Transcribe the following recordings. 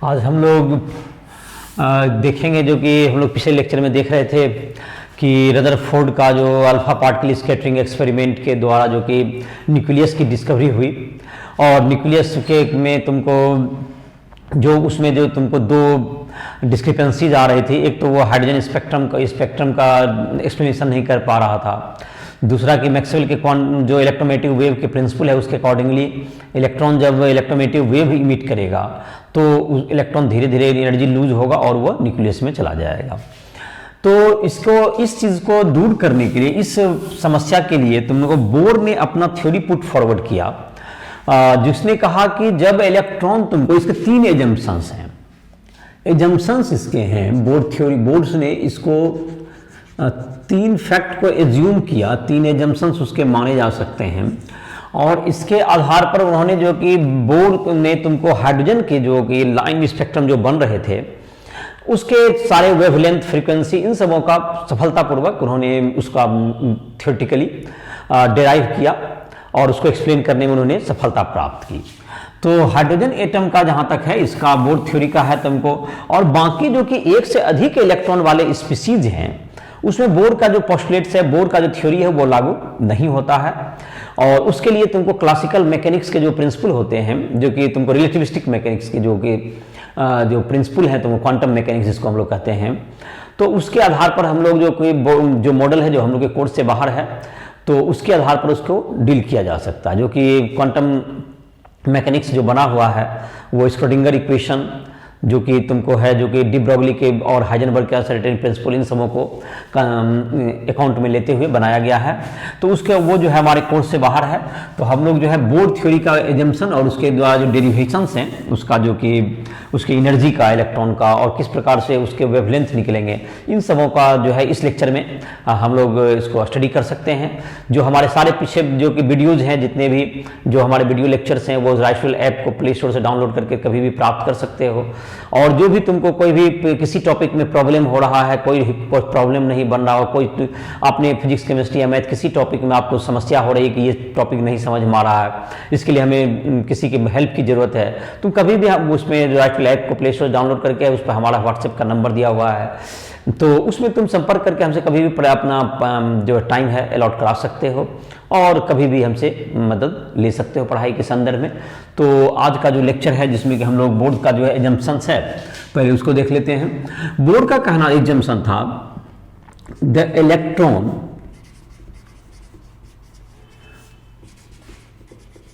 आज हम लोग देखेंगे जो कि हम लोग पिछले लेक्चर में देख रहे थे कि रदरफोर्ड का जो अल्फा पार्टिकल स्कैटरिंग एक्सपेरिमेंट के द्वारा जो कि न्यूक्लियस की डिस्कवरी हुई और न्यूक्लियस के में तुमको जो उसमें जो तुमको दो डिस्क्रिपेंसीज आ रही थी। एक तो वो हाइड्रोजन स्पेक्ट्रम का एक्सप्लेनेशन नहीं कर पा रहा था, दूसरा कि मैक्सवेल के जो इलेक्ट्रोमैग्नेटिक वेव के प्रिंसिपल है उसके अकॉर्डिंगली इलेक्ट्रॉन जब इलेक्ट्रोमैग्नेटिक वेव इमिट करेगा तो इलेक्ट्रॉन धीरे धीरे एनर्जी लूज होगा और वह न्यूक्लियस में चला जाएगा। तो इस चीज़ को दूर करने के लिए, इस समस्या के लिए तुम लोगों को बोर ने अपना थ्योरी पुट फॉरवर्ड किया, जिसने कहा कि जब इलेक्ट्रॉन तुमको, इसके तीन एजम्पशंस हैं, एजम्पशंस इसके हैं बोर्ड्स ने इसको तीन फैक्ट को एज्यूम किया, तीन एजम्पशंस उसके माने जा सकते हैं और इसके आधार पर उन्होंने जो कि बोर ने तुमको हाइड्रोजन के जो कि लाइन स्पेक्ट्रम जो बन रहे थे उसके सारे वेवलेंथ, फ्रीक्वेंसी, इन सबों का सफलतापूर्वक उन्होंने उसका थियोरेटिकली डिराइव किया और उसको एक्सप्लेन करने में उन्होंने सफलता प्राप्त की। तो हाइड्रोजन एटम का जहां तक है इसका बोर थ्योरी का है तुमको, और बाकी जो कि एक से अधिक इलेक्ट्रॉन वाले स्पीसीज हैं उसमें बोर का जो पोस्टुलेट्स है, बोर का जो थ्योरी है वो लागू नहीं होता है। और उसके लिए तुमको क्लासिकल मैकेनिक्स के जो प्रिंसिपल होते हैं, जो कि तुमको रिलेटिविस्टिक मैकेनिक्स के जो प्रिंसिपल है, तुमको क्वांटम मैकेनिक्स जिसको हम लोग कहते हैं, तो उसके आधार पर हम लोग जो मॉडल है जो हम लोग के कोर्स से बाहर है तो उसके आधार पर उसको डील किया जा सकता है। जो कि क्वांटम मैकेनिक्स जो बना हुआ है वो स्क्रोडिंगर इक्वेशन जो कि तुमको है, जो कि डी ब्रोगली के और हाइजेनबर्ग के सर्टेन प्रिंसिपल, इन सबों को अकाउंट में लेते हुए बनाया गया है। तो उसके वो जो है हमारे कोर्स से बाहर है। तो हम लोग जो है बोर थ्योरी का एजम्पशन और उसके द्वारा जो डेरिवेशंस हैं उसका, जो कि उसकी एनर्जी का, इलेक्ट्रॉन का, और किस प्रकार से उसके वेवलेंथ निकलेंगे, इन सबों का जो है इस लेक्चर में हम लोग इसको स्टडी कर सकते हैं। जो हमारे सारे पीछे जो कि वीडियोज़ हैं, जितने भी जो हमारे वीडियो लेक्चर्स हैं वो राइफल ऐप को प्ले स्टोर से डाउनलोड करके कभी भी प्राप्त कर सकते हो। और जो भी तुमको कोई भी किसी टॉपिक में प्रॉब्लम हो रहा है, कोई प्रॉब्लम नहीं बन रहा हो, कोई आपने फिजिक्स, केमिस्ट्री या मैथ किसी टॉपिक में आपको समस्या हो रही है कि ये टॉपिक नहीं समझ में आ रहा है, इसके लिए हमें किसी की हेल्प की ज़रूरत है, तुम कभी भी उसमें राइफल ऐप को प्ले स्टोर डाउनलोड करके उस पर हमारा व्हाट्सएप का नंबर दिया हुआ है, तो उसमें तुम संपर्क करके हमसे कभी भी अपना जो टाइम है अलॉट करा सकते हो और कभी भी हमसे मदद ले सकते हो पढ़ाई के संदर्भ में। तो आज का जो लेक्चर है जिसमें कि हम लोग बोर्ड का जो है एजम्पशंस है, पहले उसको देख लेते हैं। बोर्ड का कहना एजम्पशन था the electron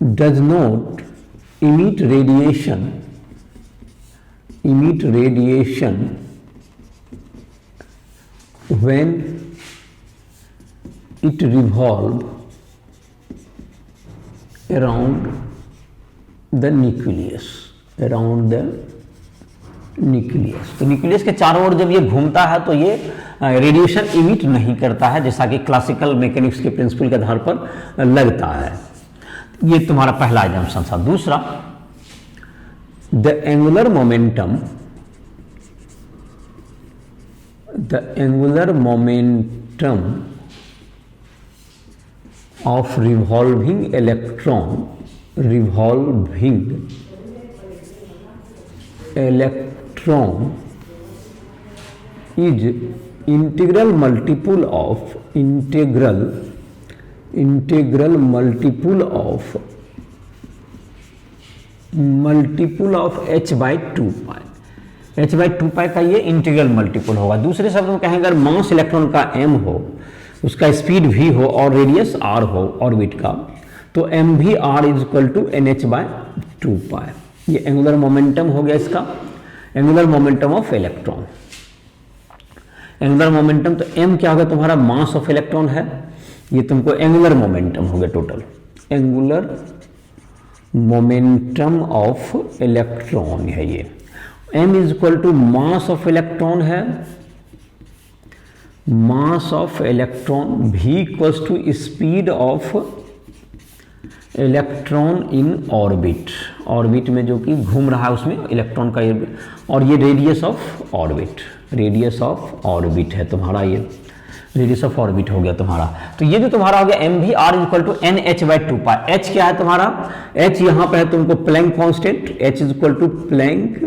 does not emit radiation when it revolve around the nucleus, तो न्यूक्लियस के चारों ओर जब ये घूमता है तो ये रेडिएशन इमिट नहीं करता है, जैसा कि क्लासिकल मैकेनिक्स के प्रिंसिपल के आधार पर लगता है। ये तुम्हारा पहला एजम्पशन था। दूसरा, the angular momentum of revolving electron is integral multiple of h/2π का ये इंटीग्रल मल्टीपल होगा। दूसरे शब्द में कहें अगर मास इलेक्ट्रॉन का m हो, उसका स्पीड v हो और रेडियस r हो ऑर्बिट का, तो mvr is equal to nh/2π। ये एंगुलर मोमेंटम हो गया इसका, angular momentum of electron. Angular momentum तो m क्या होगा तुम्हारा, मास ऑफ इलेक्ट्रॉन है, ये तुमको एंगुलर मोमेंटम हो गया total, angular momentum of electron है ये। m is equal to mass of electron है, mass of electron, v equals to speed of electron in orbit, orbit में जो कि घूम रहा है उसमें इलेक्ट्रॉन का, और ये रेडियस ऑफ ऑर्बिट है तुम्हारा, ये रेडियस ऑफ ऑर्बिट हो गया तुम्हारा। तो ये जो तुम्हारा हो गया M V R equal to N H by two pi. H क्या है तुम्हारा, एच यहाँ पे है तुमको Planck constant, H is equal to Planck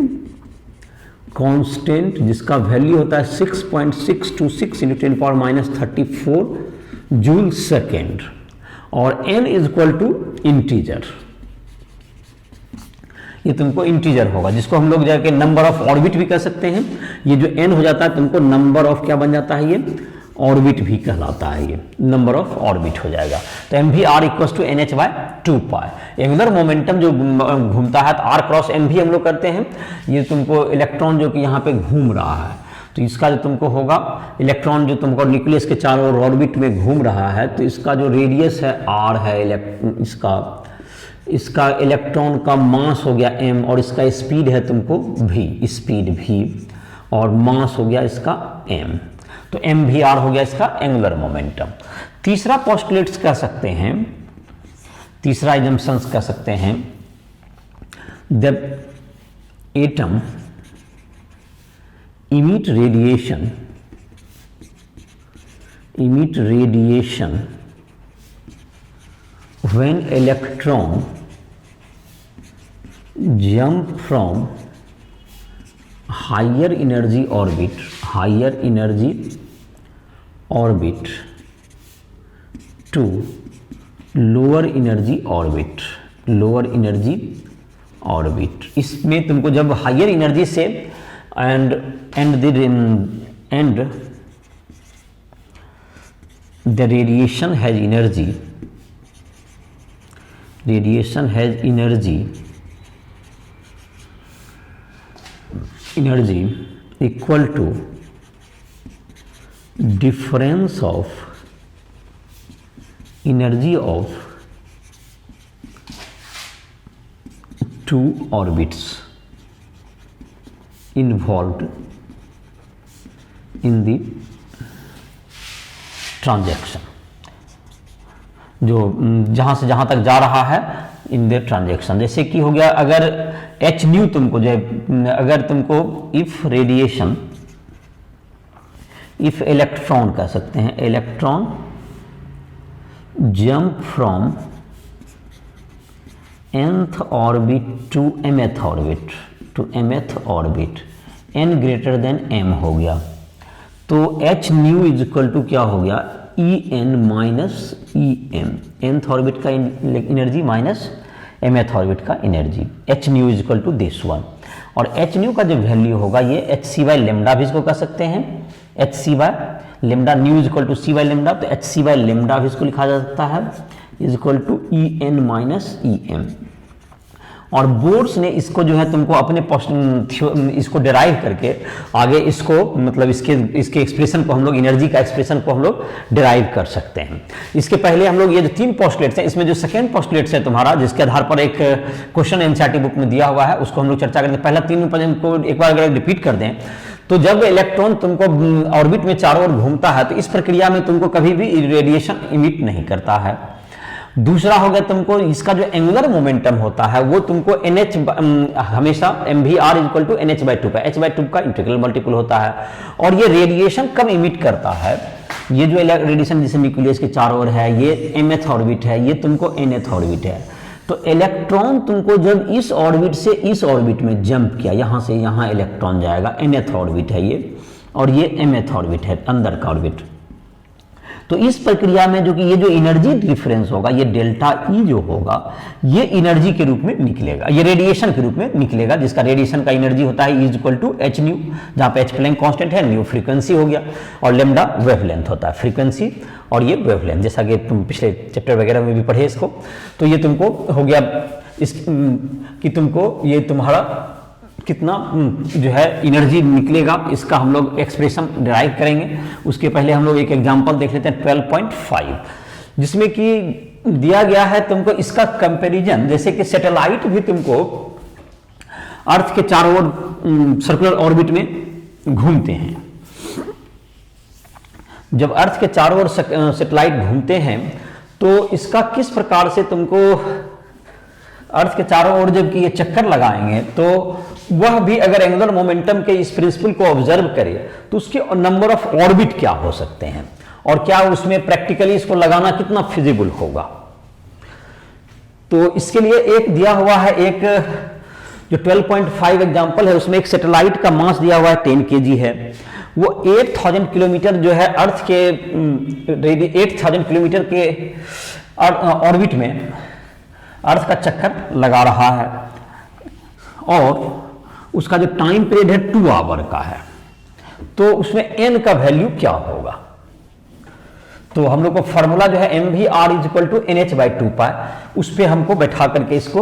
constant जिसका वैल्यू होता है 6.626 × 10⁻34 जूल सेकेंड, और n is equal to integer. ये तुमको इंटीजर होगा, जिसको हम लोग जाके नंबर ऑफ ऑर्बिट भी कह सकते हैं। ये जो n हो जाता है तुमको नंबर ऑफ क्या बन जाता है, ये ऑर्बिट भी कहलाता है, ये नंबर ऑफ ऑर्बिट हो जाएगा। तो mvr equals to nh/2π। Angular momentum जो घूमता है, तो r क्रॉस m भी हम लोग करते हैं। ये तुमको इलेक्ट्रॉन जो कि यहाँ पे घूम रहा है, तो इसका जो तुमको होगा, इलेक्ट्रॉन जो तुमको न्यूक्लियस के चारों ओर ऑर्बिट में घूम रहा है, तो इसका जो रेडियस है r है, इसका इलेक्ट्रॉन का मास हो गया m, और इसका स्पीड है तुमको v, स्पीड v, और मास हो गया इसका m। तो mvr हो गया इसका एंगुलर मोमेंटम। तीसरा पोस्टुलेट्स कह सकते हैं, तीसरा एजम्पशंस कह सकते हैं, the atom emit radiation when electron jump from higher energy orbit to lower energy orbit। इसमें तुमको जब हायर एनर्जी से and the radiation has energy equal to difference of energy of two orbits involved in the transaction। जो जहाँ से जहाँ तक जा रहा है इन द ट्रांजेक्शन। जैसे कि हो गया, अगर एच न्यू तुमको जो अगर तुमको इफ इलेक्ट्रॉन कह सकते हैं, electron jump from nth orbit to mth orbit n greater than m हो गया, तो H new is equal to क्या हो गया, en minus em, nth orbit का एनर्जी माइनस mth ऑर्बिट का energy, H new is equal to this one. और H nu का जो वैल्यू होगा, ये एच सी बाई लेमडा भी इसको कह सकते हैं, H C by lambda, nu is equal to C by lambda, तो एच सी बाई लेमडा भी इसको लिखा जा सकता है, is equal to en minus em। और बोर्स ने इसको जो है तुमको अपने इसको डिराइव करके आगे इसको मतलब इसके एक्सप्रेशन को हम लोग, एनर्जी का एक्सप्रेशन को हम लोग डिराइव कर सकते हैं। इसके पहले हम लोग ये जो तीन पोस्टुलेट्स हैं, इसमें जो सेकंड पोस्टुलेट्स है तुम्हारा, जिसके आधार पर एक क्वेश्चन एनसीईआरटी बुक में दिया हुआ है, उसको हम लोग चर्चा करेंगे। पहला तीन को एक बार अगर रिपीट कर दें, तो जब इलेक्ट्रॉन तुमको ऑर्बिट में चारों ओर घूमता है, तो इस प्रक्रिया में तुमको कभी भी रेडिएशन इमिट नहीं करता है। दूसरा हो गया, तुमको इसका जो एंगुलर मोमेंटम होता है वो तुमको NH हमेशा mvr इक्वल टू NH/2 का h/2 का इंटीग्रल मल्टीपल होता है। और ये रेडिएशन कब इमिट करता है, ये जो रेडिएशन जिसे न्यूक्लियस के चारों ओर है, ये mth ऑर्बिट है, ये तुमको nth ऑर्बिट है। तो इलेक्ट्रॉन तुमको जब इस ऑर्बिट से इस ऑर्बिट में जंप किया, यहां से यहां इलेक्ट्रॉन जाएगा, nth ऑर्बिट है ये, और ये mth ऑर्बिट है, अंदर का ऑर्बिट। तो इस प्रक्रिया में जो कि ये जो एनर्जी डिफरेंस होगा, ये डेल्टा ई जो होगा, ये एनर्जी के रूप में निकलेगा, ये रेडिएशन के रूप में निकलेगा, जिसका रेडिएशन का एनर्जी होता है is equal to H nu, जहां पे एच प्लैंक कांस्टेंट है, न्यू फ्रीक्वेंसी हो गया, और लेमडा वेवलेंथ होता है, फ्रीक्वेंसी और ये वेवलेंथ, जैसा कि तुम पिछले चैप्टर वगैरह में भी पढ़े इसको। तो ये तुमको हो गया कि तुमको ये तुम्हारा कितना जो है एनर्जी निकलेगा, इसका हम लोग एक्सप्रेशन डिराइव करेंगे। उसके पहले हम लोग एक एग्जांपल देख लेते हैं 12.5, जिसमें कि दिया गया है तुमको इसका कंपैरिजन, जैसे कि सैटेलाइट भी तुमको अर्थ के चारों ओर सर्कुलर ऑर्बिट में घूमते हैं। जब अर्थ के चारों ओर सैटेलाइट घूमते हैं, तो इसका किस प्रकार से तुमको अर्थ के चारों ओर जब कि ये चक्कर लगाएंगे, तो वह भी अगर एंगुलर मोमेंटम के इस प्रिंसिपल को ऑब्जर्व करे, तो उसके नंबर ऑफ ऑर्बिट क्या हो सकते हैं, और क्या उसमें प्रैक्टिकली इसको लगाना कितना फिजिबल होगा। तो इसके लिए एक दिया हुआ है, एक जो 12.5 एग्जाम्पल है उसमें एक सैटेलाइट का मास दिया हुआ है 10 kg है, वो 8000 किलोमीटर जो है अर्थ के 8000 किलोमीटर के ऑर्बिट में अर्थ का चक्कर लगा रहा है, और उसका जो टाइम पीरियड है 2 आवर का है। तो उसमें n का वैल्यू क्या होगा? तो हम लोग को फॉर्मूला जो है mvr = nh/2π, उस पर हमको बैठा करके इसको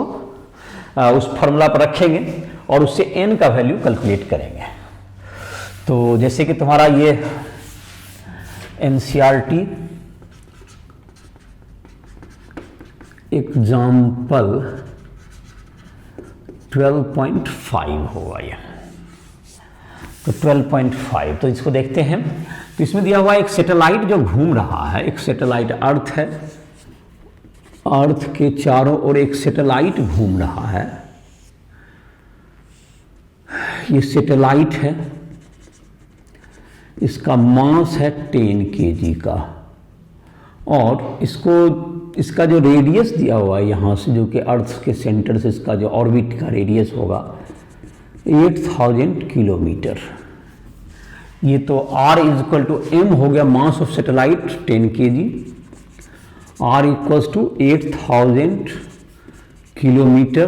उस फॉर्मूला पर रखेंगे और उससे n का वैल्यू कैलकुलेट करेंगे। तो जैसे कि तुम्हारा ये NCERT एग्जाम्पल 12.5 होगा ये, तो 12.5 तो इसको देखते हैं। तो इसमें दिया हुआ एक सैटेलाइट जो घूम रहा है, एक सैटेलाइट अर्थ है, अर्थ के चारों ओर एक सैटेलाइट घूम रहा है। ये सैटेलाइट है, इसका मास है 10 kg का, और इसका जो रेडियस दिया हुआ है यहाँ से, जो कि अर्थ के सेंटर से इसका जो ऑर्बिट का रेडियस होगा 8000 किलोमीटर। ये तो R = m हो गया, mass of satellite 10 kg, R = 8000 kilometre,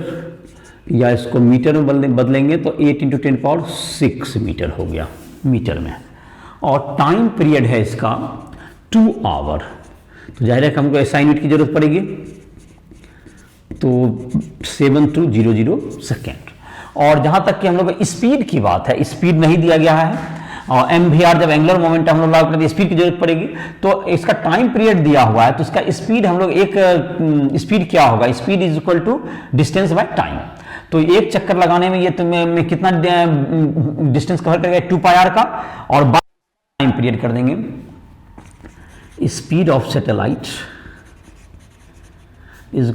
या इसको मीटर में बदलेंगे तो 8 × 10⁶ मीटर हो गया, मीटर में। और टाइम पीरियड है इसका 2 आवर। तो जाहिर है कि हमको SI यूनिट की जरूरत पड़ेगी, तो 7200 सेकेंड। और जहाँ तक कि हम लोग स्पीड की बात है, स्पीड नहीं दिया गया है, और MVR जब एंगुलर मोमेंटम हम लोग लागू करते हैं स्पीड की जरूरत पड़ेगी, तो इसका टाइम पीरियड दिया हुआ है, तो इसका स्पीड हम लोग एक स्पीड क्या होगा, स्पीड = डिस्टेंस बाय टाइम। तो एक चक्कर लगाने में ये तुम्हें कितना डिस्टेंस कवर करेगा 2πr का, और टाइम पीरियड कर देंगे। Speed of satellite =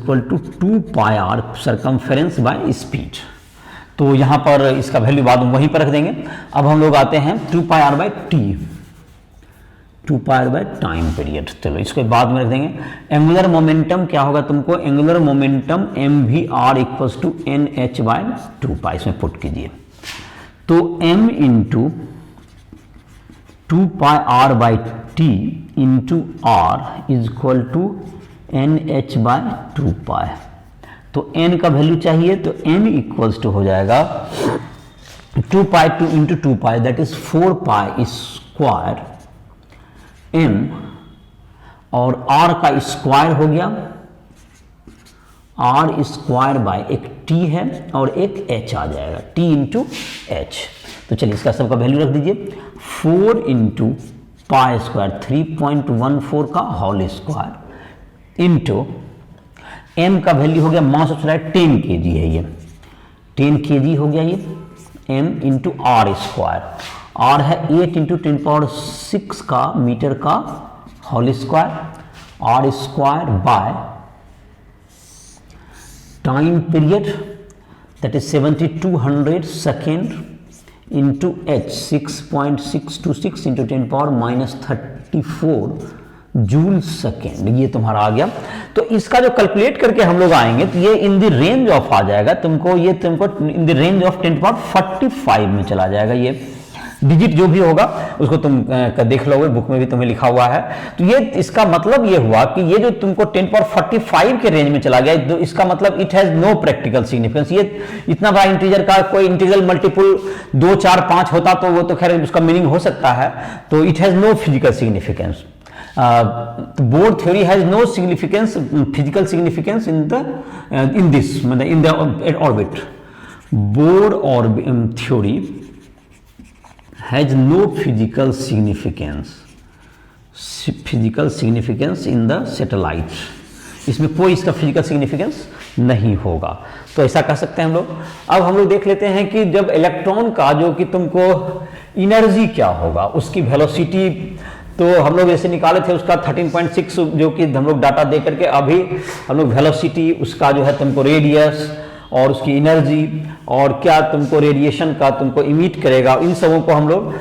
2πr circumference by speed. तो यहां पर इसका वैल्यू बाद में वहीं पर रख देंगे। अब हम लोग आते हैं 2πr/t, 2πr टाइम पीरियड। चलो इसको बाद में रख देंगे। एंगुलर मोमेंटम क्या होगा तुमको, एंगुलर मोमेंटम mvr = nh/2π, इसमें पुट कीजिए। तो m × 2πr/t × r = nh/2π। तो n का वैल्यू चाहिए, तो n इक्वल्स टू हो जाएगा 2π × 2π, दैट इज 4π² m, और r का स्क्वायर हो गया, r² एक t है और एक h आ जाएगा, t × h। तो चलिए इसका सबका वैल्यू रख दीजिए, 4 × π² 3.14 का होल स्क्वायर इंटू m का वैल्यू हो गया, मास ऑफ सैटेलाइट 10 kg है, ये 10 kg हो गया, ये m × r², r है 8 × 10⁶ का मीटर का whole square, r² by time period that is 7200 second into h 6.626 × 10⁻34 joule second, ये तुम्हारा आ गया। तो इसका जो कैलकुलेट करके हम लोग आएंगे तो ये इन द रेंज ऑफ आ जाएगा तुमको, ये तुमको इन द रेंज ऑफ 10⁻45 में चला जाएगा। ये डिजिट जो भी होगा उसको तुम देख लोगे, बुक में भी तुम्हें लिखा हुआ है। तो ये इसका मतलब ये हुआ कि ये जो तुमको 10⁻45 के रेंज में चला गया, तो इसका मतलब it has no practical significance. ये इतना बड़ा इंटीजर का कोई इंटीग्रल मल्टीपल 2, 4, 5 होता तो वो तो खैर उसका मीनिंग हो सकता है, तो it has no physical significance. Bohr theory has no significance, physical significance in this, in the orbit. Bohr theory has no physical significance in the satellite. इसमें कोई इसका फिजिकल सिग्निफिकेंस नहीं होगा, तो ऐसा कह सकते हैं हम लोग। अब हम लोग देख लेते हैं कि जब इलेक्ट्रॉन का जो कि तुमको एनर्जी क्या होगा, उसकी वेलोसिटी, तो हम लोग ऐसे निकाले थे उसका 13.6, जो कि हम लोग डाटा दे करके अभी हम लोग वेलोसिटी, उसका जो है तुमको रेडियस और उसकी एनर्जी और क्या तुमको रेडिएशन का तुमको इमिट करेगा, इन सबों को हम लोग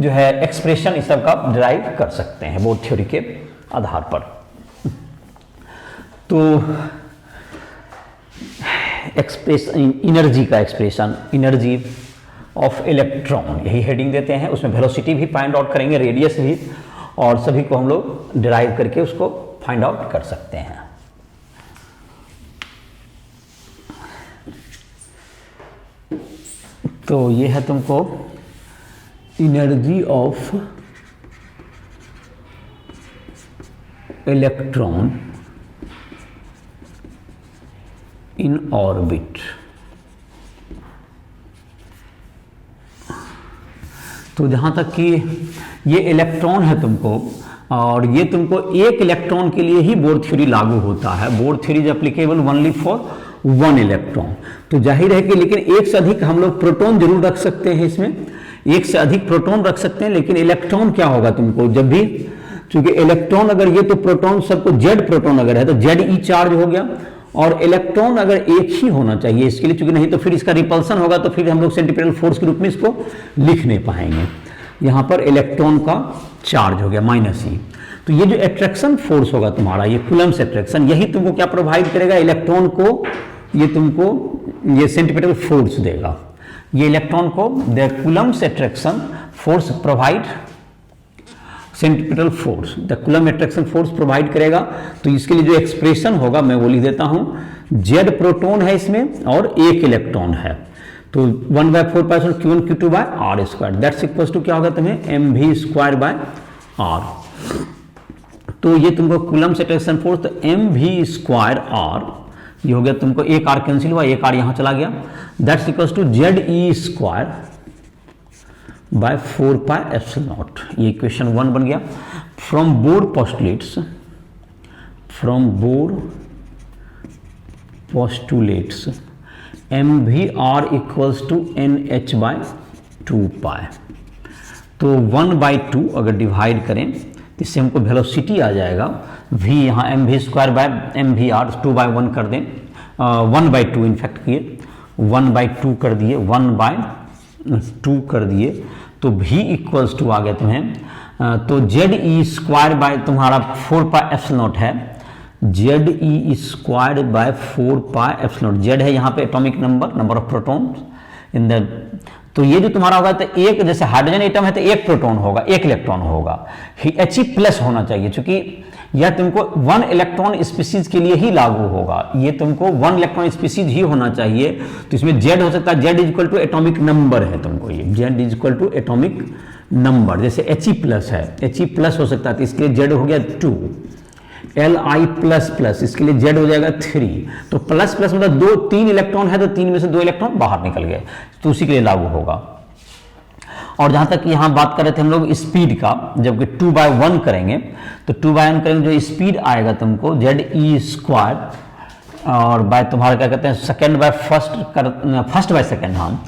जो है एक्सप्रेशन इस सब का डिराइव कर सकते हैं बोर थ्योरी के आधार पर। तो एनर्जी का एक्सप्रेशन, एनर्जी ऑफ इलेक्ट्रॉन, यही हेडिंग देते हैं। उसमें वेलोसिटी भी फाइंड आउट करेंगे, रेडियस भी, और सभी को हम लोग डिराइव करके उसको फाइंड आउट कर सकते हैं। तो ये है तुमको energy of electron in orbit. तो जहाँ तक कि ये इलेक्ट्रॉन है तुमको, और ये तुमको एक इलेक्ट्रॉन के लिए ही बोर थ्योरी लागू होता है। Bore theory is applicable only for one electron. तो जाहिर है कि लेकिन एक से अधिक हम लोग प्रोटॉन जरूर रख सकते हैं, इसमें एक से अधिक प्रोटॉन रख सकते हैं, लेकिन इलेक्ट्रॉन क्या होगा तुमको जब भी, क्योंकि इलेक्ट्रॉन अगर ये तो प्रोटॉन सबको जेड प्रोटॉन अगर है तो जेड ई चार्ज हो गया, और इलेक्ट्रॉन अगर एक ही होना चाहिए इसके लिए, क्योंकि नहीं तो फिर इसका रिपल्सन होगा, तो फिर हम लोग सेंटीपिटल फोर्स के रूप में इसको लिख नहीं पाएंगे। यहाँ पर इलेक्ट्रॉन का चार्ज हो गया -e। तो ये जो अट्रैक्शन फोर्स होगा तुम्हारा, ये कूलम्ब्स अट्रैक्शन, यही तुमको क्या प्रोवाइड करेगा, इलेक्ट्रॉन को ये तुमको ये सेंटीपिटल फोर्स देगा। ये इलेक्ट्रॉन को the Coulomb's attraction force provide centripetal force, the coulomb attraction force provide करेगा। तो इसके लिए जो एक्सप्रेशन होगा मैं वो लिख देता हूं, जेड प्रोटॉन है इसमें और एक इलेक्ट्रॉन है, तो 1/4 Q1 Q2 by R square, that's equal to क्या होगा तुम्हें mv स्क्वायर बाय आर। तो ये तुमको कूलम्ब अट्रैक्शन फोर्स, तो mv स्क्वायर आर, ये हो गया तुमको, एक आर कैंसिल हुआ, एक आर यहां चला गया, that's equal to ZE square by 4πε0। ये इक्वेशन 1 बन गया। From Bohr postulates, from Bohr postulates mvr equals to NH by 2π। तो 1/2 अगर डिवाइड करें तो इससे हमको वेलोसिटी आ जाएगा v, यहाँ mv स्क्वायर बाय mvr 2/1 कर दें, 1/2 इनफैक्ट किए, 1/2 कर दिए, 1/2 कर दिए, तो v इक्वल्स टू आ गया तुम्हें, तो ZE स्क्वायर बाय तुम्हारा 4πε0 है, ZE स्क्वायर बाय 4πε0, Z है यहाँ पे atomic number, number of proton in the, तो ये जो तुम्हारा होगा, तो एक जैसे हाइड्रोजन एटम है तो एक प्रोटॉन होगा, एक इलेक्ट्रॉन होगा, He+ होना चाहिए, क्योंकि यह तुमको 1 इलेक्ट्रॉन स्पीसीज के लिए ही लागू होगा, ये तुमको 1 इलेक्ट्रॉन स्पीसीज ही होना चाहिए। तो इसमें Z हो सकता है, Z equal to atomic number है तुमको, ये Z equal to atomic number, जैसे He+ है, He+ हो सकता है, तो इसके लिए Z हो गया 2, Li++, इसके लिए Z हो जाएगा 3, तो प्लस प्लस मतलब 3 इलेक्ट्रॉन है, तो 3 में से 2 इलेक्ट्रॉन बाहर निकल गए, तो उसी के लिए लागू होगा। और जहां तक यहां बात कर रहे थे हम लोग स्पीड का, जबकि 2/1 करेंगे, तो 2/1 करेंगे, जो स्पीड आएगा तुमको ZE स्क्वायर, और बाय तुम्हारा क्या कहते हैं second by first by second, हम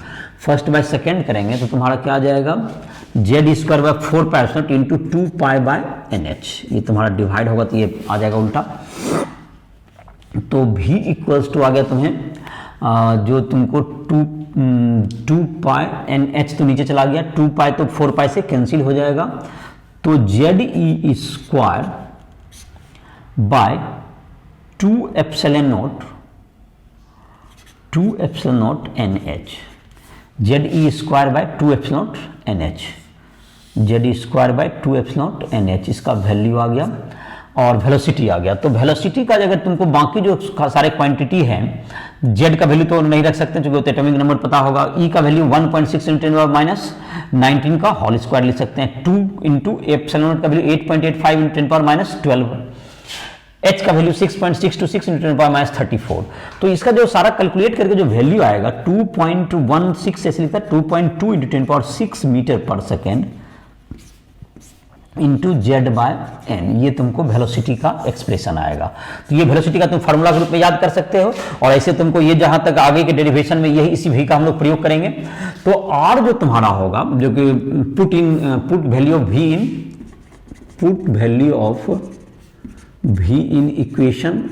फर्स्ट बाय सेकेंड करेंगे, तो तुम्हारा क्या आ जाएगा Z square by 4π into 2π/NH, ये तुम्हारा डिवाइड होगा तो ये आ जाएगा उल्टा। तो V इक्वल्स टू आ गया तुम्हें जो तुमको 2π/NH, तो नीचे चला गया, 2π तो 4π से कैंसिल हो जाएगा, तो ZE square by 2ε0 NH, ZE square by 2ε0 NH, ZE square by 2ε0 NH, इसका वैल्यू आ गया, और वेलोसिटी आ गया। तो वेलोसिटी का अगर तुमको बाकी जो सारे क्वांटिटी है, Z का वैल्यू तो नहीं रख सकते क्योंकि एटॉमिक नंबर पता होगा, E का वैल्यू 1.6 × 10⁻19 का होल स्क्वायर लिख सकते हैं, 2 इंटू एप्सिलॉन का वैल्यू 8.85 × 10⁻12, H का वैल्यू 6.626 × 10⁻34। तो इसका जो सारा कैलकुलेट करके जो वैल्यू आएगा 2.16, ऐसे लिखता है 2.2 × 10⁻6 metre per second into Z/n, ये तुमको वेलोसिटी का एक्सप्रेशन आएगा। तो ये वेलोसिटी का तुम फार्मूला के रूप में याद कर सकते हो, और ऐसे तुमको ये जहां तक आगे के डेरिवेशन में यही इसी V का हम लोग प्रयोग करेंगे। तो R जो तुम्हारा होगा, जो कि put value of V in equation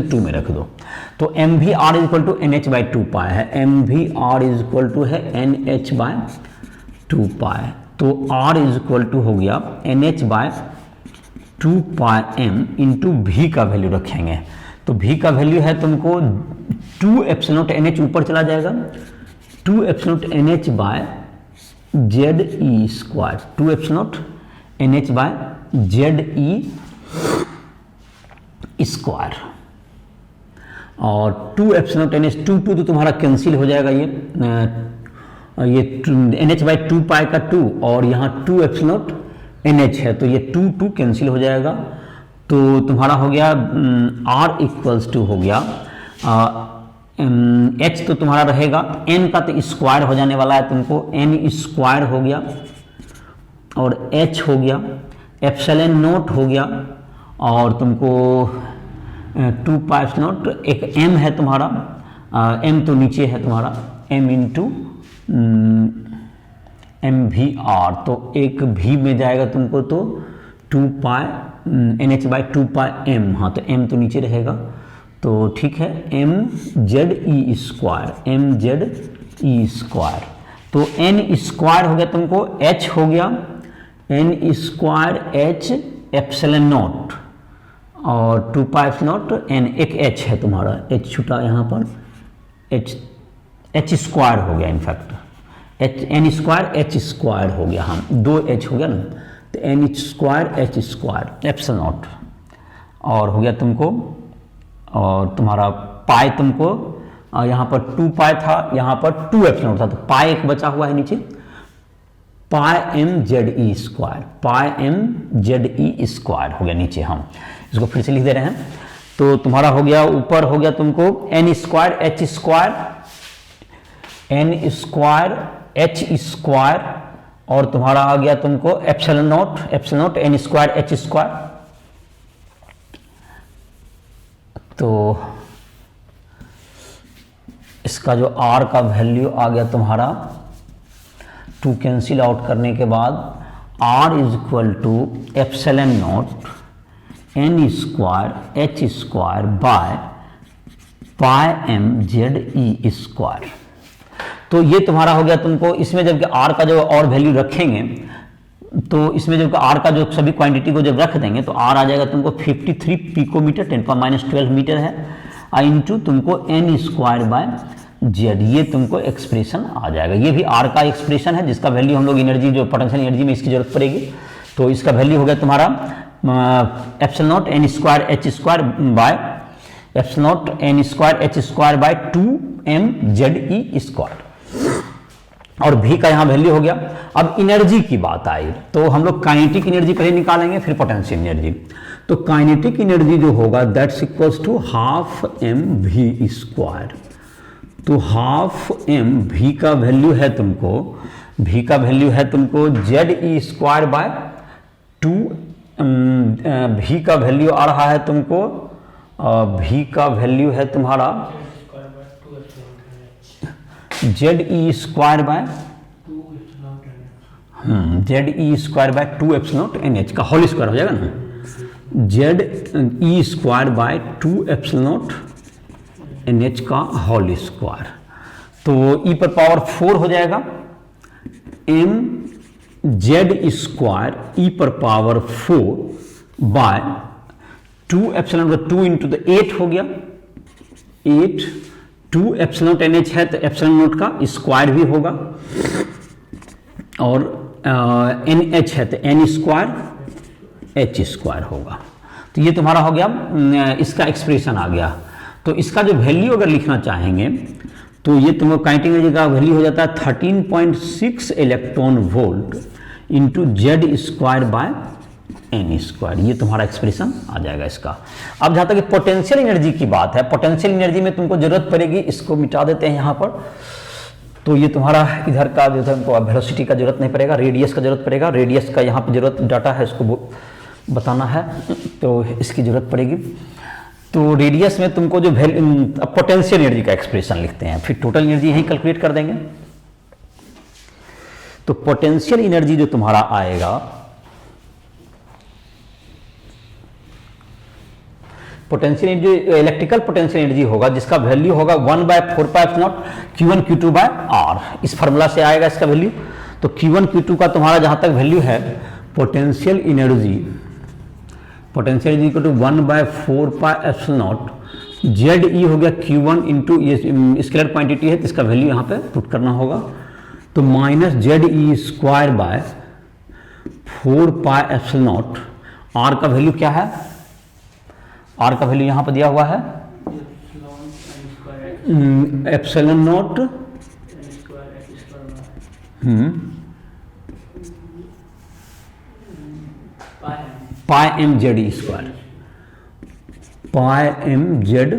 2 में रख दो, तो mvr इक्वल टू NH/2π है, mvr इक्वल टू है NH/2π, तो R इक्वल टू हो गया NH/2πm इंटू V का वैल्यू रखेंगे, तो भी का वैल्यू है तुमको 2 एप्सिलॉन नॉट NH ऊपर चला जाएगा, 2 epsilon naught NH by ZE square, 2 epsilon naught NH by ZE square, और 2 एप्सिलॉन नॉट NH 2 तो तुम्हारा कैंसिल हो जाएगा, ये NH बाई 2 पाई का 2 और यहाँ 2 एप्सिलॉन नॉट NH है, तो ये 2 कैंसिल हो जाएगा, तो तुम्हारा हो गया R इक्वल्स टू हो गया H तो तुम्हारा रहेगा, N का तो स्क्वायर हो जाने वाला है तुमको, N स्क्वायर हो गया और H हो गया, एप्सिलॉन नॉट हो गया और तुमको 2 पाई एप्सिलॉन नॉट, एक M है तुम्हारा, M तो नीचे है तुम्हारा, M इंटू MVR, तो एक भी में जाएगा तुमको तो 2 पाई NH बाई 2 पाई M, हाँ तो M तो नीचे रहेगा, तो ठीक है MZE स्क्वायर, MZE स्क्वायर, तो N स्क्वायर हो गया तुमको, H हो गया N square H epsilon not और 2 पाई एप्सिलॉन नॉट N, एक H है तुम्हारा, H छूटा यहाँ पर, H स्क्वायर हो गया, in fact N square H square हो गया, हाँ 2 H हो गया ना, तो N square H square epsilon not, और हो गया तुमको, और तुम्हारा पाई तुमको यहाँ पर 2 पाई था, यहाँ पर 2 एप्सिलॉन नॉट था, तो पाई एक बचा हुआ है नीचे, पाई MZE स्क्वायर, पाई MZE स्क्वायर हो गया नीचे, हम इसको फिर से लिख दे रहे हैं, तो तुम्हारा हो गया ऊपर हो गया तुमको N square H square, N square H square, और तुम्हारा आ गया तुमको epsilon naught N square H square, तो इसका जो R का वैल्यू आ गया तुम्हारा 2 कैंसिल आउट करने के बाद R is equal to epsilon naught N square H square by pi MZE square, तो ये तुम्हारा हो गया तुमको, इसमें जबकि R का जो और वैल्यू रखेंगे तो इसमें जब R का जो सभी क्वांटिटी को जब रख देंगे तो R आ जाएगा तुमको 53 पिकोमीटर 10⁻12 मीटर है, इंटू तुमको N स्क्वायर बाय Z, ये तुमको एक्सप्रेशन आ जाएगा, ये भी R का एक्सप्रेशन है जिसका वैल्यू हम लोग एनर्जी जो पोटेंशियल एनर्जी में इसकी जरूरत पड़ेगी, तो इसका वैल्यू हो गया तुम्हारा epsilon naught N square H square by epsilon naught N square H square bye 2mZE square, और भी का यहाँ वैल्यू हो गया। अब एनर्जी की बात आई तो हम लोग काइनेटिक एनर्जी पहले निकालेंगे फिर पोटेंशियल एनर्जी। तो काइनेटिक एनर्जी जो होगा that's equals to half mv square. तो हाफ mv का वैल्यू है तुमको, v का वैल्यू है तुमको ZE स्क्वायर बाय 2, v का वैल्यू आ रहा है तुमको, v का वैल्यू है तुम्हारा ZE square by ZE square by 2 epsilon NH का होल स्क्वायर हो जाएगा ना, ZE square by 2 epsilon NH का होल स्क्वायर। तो E पर पावर 4 हो जाएगा, mZ स्क्वायर E पर power 4 by 2 epsilon 2 into the 8 हो गया, 8 2 एप्सिलॉन NH है तो एप्सिलॉन नोट का स्क्वायर भी होगा, और NH है तो N स्क्वायर H स्क्वायर होगा। तो ये तुम्हारा हो गया, इसका एक्सप्रेशन आ गया। तो इसका जो वैल्यू अगर लिखना चाहेंगे तो ये तुम्हारा काइनेटिक एनर्जी का वैल्यू हो जाता है 13.6 electron volt into Z square by N square, ये तुम्हारा एक्सप्रेशन आ जाएगा इसका। अब जहाँ तक पोटेंशियल एनर्जी की बात है, पोटेंशियल एनर्जी में तुमको जरूरत पड़ेगी, इसको मिटा देते हैं यहाँ पर। तो ये तुम्हारा इधर का जो है तुमको वेलोसिटी का जरूरत नहीं पड़ेगा, रेडियस का जरूरत पड़ेगा। रेडियस का यहाँ पर जरूरत डाटा है, इसको बताना है तो इसकी जरूरत पड़ेगी। तो रेडियस में तुमको जो पोटेंशियल एनर्जी का एक्सप्रेशन लिखते हैं, फिर टोटल एनर्जी यहीं कैलकुलेट कर देंगे। तो पोटेंशियल एनर्जी जो तुम्हारा आएगा, potential energy electrical potential energy होगा जिसका वैल्यू होगा 1/4πε0 Q1 Q2 बाय R। इस फार्मूला से आएगा इसका वैल्यू। तो Q1 Q2 का तुम्हारा जहां तक वैल्यू है पोटेंशियल एनर्जी को 1/4πε0 जेड ई हो गया Q1 इंटू ये स्केलर क्वांटिटी है तो इसका वैल्यू यहाँ पे पुट करना होगा, तो minus Z E square by 4 pi epsilon naught, R का वैल्यू क्या है, आर का वैल्यू यहाँ पर दिया हुआ है epsilon naught pi M Z E square, pi M Z